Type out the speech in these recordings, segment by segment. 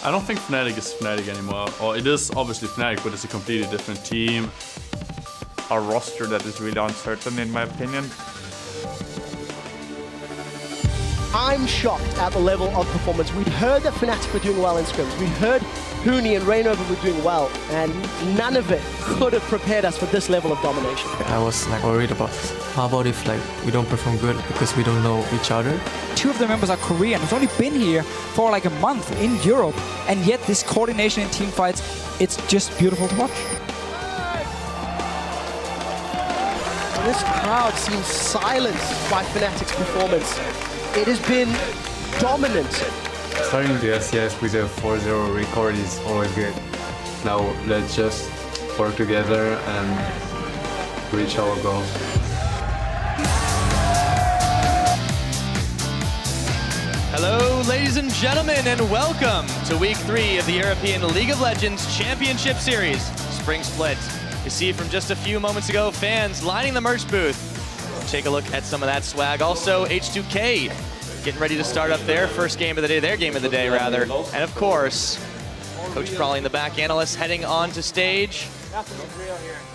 I don't think Fnatic is Fnatic anymore. Or it is obviously Fnatic, but it's a completely different team. A roster that is really uncertain, in my opinion. I'm shocked at the level of performance. We'd heard that Fnatic were doing well in scrims. We'd heard Huni and Rainover were doing well, and none of it could have prepared us for this level of domination. I was worried about how about if we don't perform good because we don't know each other. Two of the members are Korean. It's only been here for a month in Europe, and yet this coordination in team fights, it's just beautiful to watch. This crowd seems silenced by Fnatic's performance. It has been dominant. Starting the LCS with a 4-0 record is always good. Now let's just work together and reach our goals. Hello, ladies and gentlemen, and welcome to Week 3 of the European League of Legends Championship Series Spring Split. You see from just a few moments ago, fans lining the merch booth. Take a look at some of that swag. Also, H2K getting ready to start up their first game of the day, their game of the day, rather. And of course, Coach Crawley in the back, analyst heading on to stage.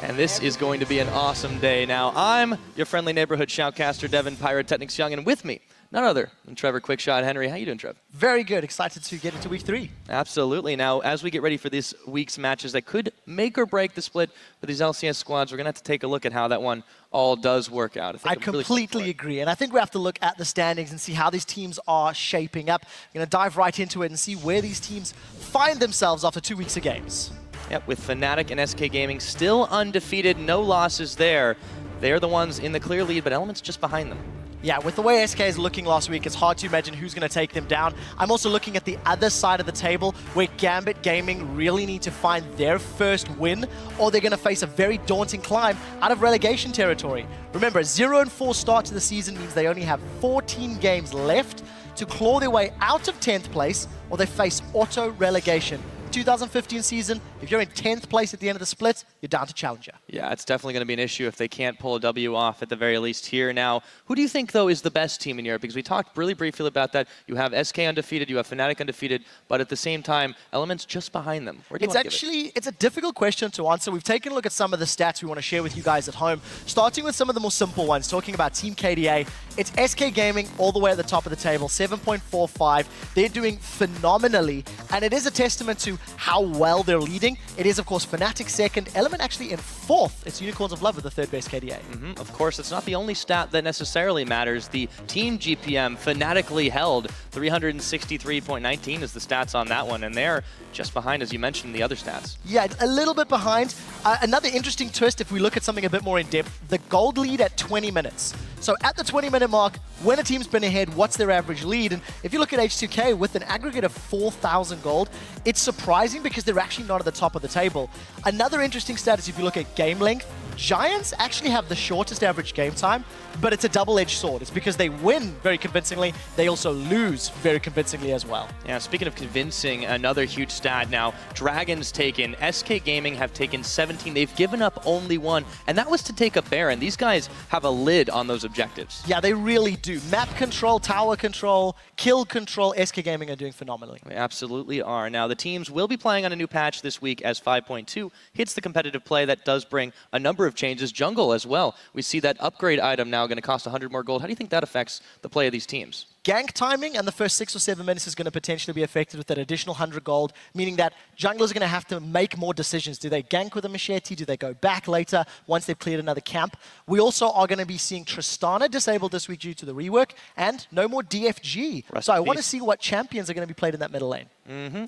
And this is going to be an awesome day. Now, I'm your friendly neighborhood shoutcaster, Devin Pyrotechnics Young, and with me, none other than Trevor Quickshot Henry. How you doing, Trev? Very good. Excited to get into Week 3. Absolutely. Now, as we get ready for this week's matches that could make or break the split for these LCS squads, we're going to have to take a look at how that one all does work out. I completely agree. And I think we have to look at the standings and see how these teams are shaping up. We're going to dive right into it and see where these teams find themselves after 2 weeks of games. Yep, with Fnatic and SK Gaming still undefeated, no losses there. They're the ones in the clear lead, but Element's just behind them. Yeah, with the way SK is looking last week, it's hard to imagine who's going to take them down. I'm also looking at the other side of the table where Gambit Gaming really need to find their first win, or they're going to face a very daunting climb out of relegation territory. Remember, a 0-4 start to the season means they only have 14 games left to claw their way out of 10th place, or they face auto relegation. 2015 season, if you're in 10th place at the end of the split, you're down to Challenger. Yeah, it's definitely going to be an issue if they can't pull a W off at the very least here. Now, who do you think, though, is the best team in Europe? Because we talked really briefly about that. You have SK undefeated, you have Fnatic undefeated, but at the same time, Element's just behind them. Where do you want to give it? It's a difficult question to answer. We've taken a look at some of the stats we want to share with you guys at home, starting with some of the more simple ones, talking about Team KDA. It's SK Gaming all the way at the top of the table, 7.45. They're doing phenomenally, and it is a testament to how well they're leading. It is, of course, Fnatic second, Element actually in fourth. It's Unicorns of Love with the third best KDA. Of course, it's not the only stat that necessarily matters. The team GPM fanatically held 363.19 is the stats on that one, and they're just behind, as you mentioned, the other stats. Yeah, a little bit behind. Another interesting twist, if we look at something a bit more in depth, the gold lead at 20 minutes. So at the 20-minute mark, when a team's been ahead, what's their average lead? And if you look at H2K with an aggregate of 4,000 gold, it's surprising because they're actually not at the top of the table. Another interesting stat is if you look at game length, Giants actually have the shortest average game time, but it's a double-edged sword. It's because they win very convincingly, they also lose very convincingly as well. Yeah, speaking of convincing, another huge stat now. Dragons taken, SK Gaming have taken 17. They've given up only 1, and that was to take a Baron. These guys have a lid on those objectives. Yeah, they really do. Map control, tower control, kill control, SK Gaming are doing phenomenally. They absolutely are. Now, the teams will be playing on a new patch this week as 5.2 hits the competitive play. That does bring a number of changes. Jungle as well. We see that upgrade item now going to cost 100 more gold. How do you think that affects the play of these teams? Gank timing and the first 6 or 7 minutes is going to potentially be affected with that additional 100 gold, meaning that junglers are going to have to make more decisions. Do they gank with a machete? Do they go back later once they've cleared another camp? We also are going to be seeing Tristana disabled this week due to the rework, and no more DFG. So I want to see what champions are going to be played in that middle lane.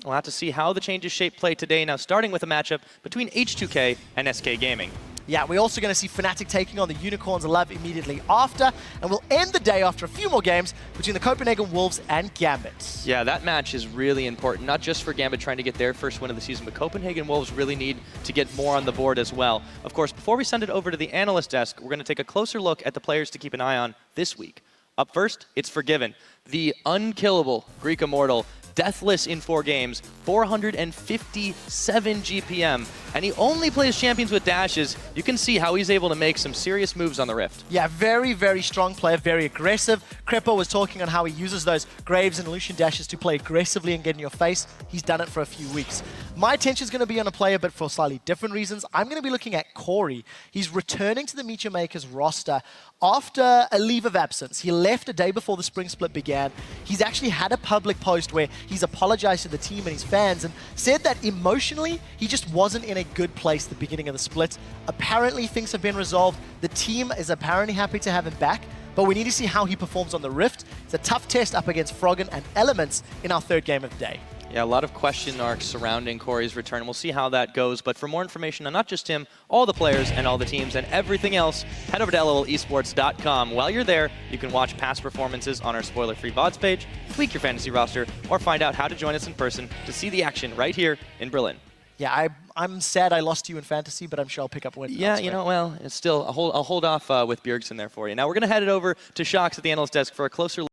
We'll have to see how the changes shape play today. Now, starting with a matchup between H2K and SK Gaming. Yeah, we're also going to see Fnatic taking on the Unicorns of Love immediately after, and we'll end the day after a few more games between the Copenhagen Wolves and Gambit. Yeah, that match is really important, not just for Gambit trying to get their first win of the season, but Copenhagen Wolves really need to get more on the board as well. Of course, before we send it over to the analyst desk, we're going to take a closer look at the players to keep an eye on this week. Up first, it's Forgiven. The unkillable Greek Immortal deathless in 4 games, 457 GPM, and he only plays champions with dashes. You can see how he's able to make some serious moves on the Rift. Yeah, very, very strong player, very aggressive. Creppo was talking on how he uses those Graves and Lucian dashes to play aggressively and get in your face. He's done it for a few weeks. My attention is going to be on a player, but for slightly different reasons. I'm going to be looking at Corey. He's returning to the Meteor Makers roster after a leave of absence. He left a day before the spring split began. He's actually had a public post where he's apologized to the team and his fans and said that emotionally, he just wasn't in a good place at the beginning of the split. Apparently, things have been resolved. The team is apparently happy to have him back, but we need to see how he performs on the Rift. It's a tough test up against Froggen and Elements in our 3rd game of the day. Yeah, a lot of question marks surrounding Corey's return. We'll see how that goes, but for more information on not just him, all the players and all the teams and everything else, head over to LOLesports.com. While you're there, you can watch past performances on our spoiler-free VODs page, tweak your fantasy roster, or find out how to join us in person to see the action right here in Berlin. Yeah, I'm sad I lost to you in fantasy, but I'm sure I'll pick up win. Yeah, you know, well, it's still, I'll hold off with Bjergsen there for you. Now we're going to head it over to Shox at the analyst desk for a closer look.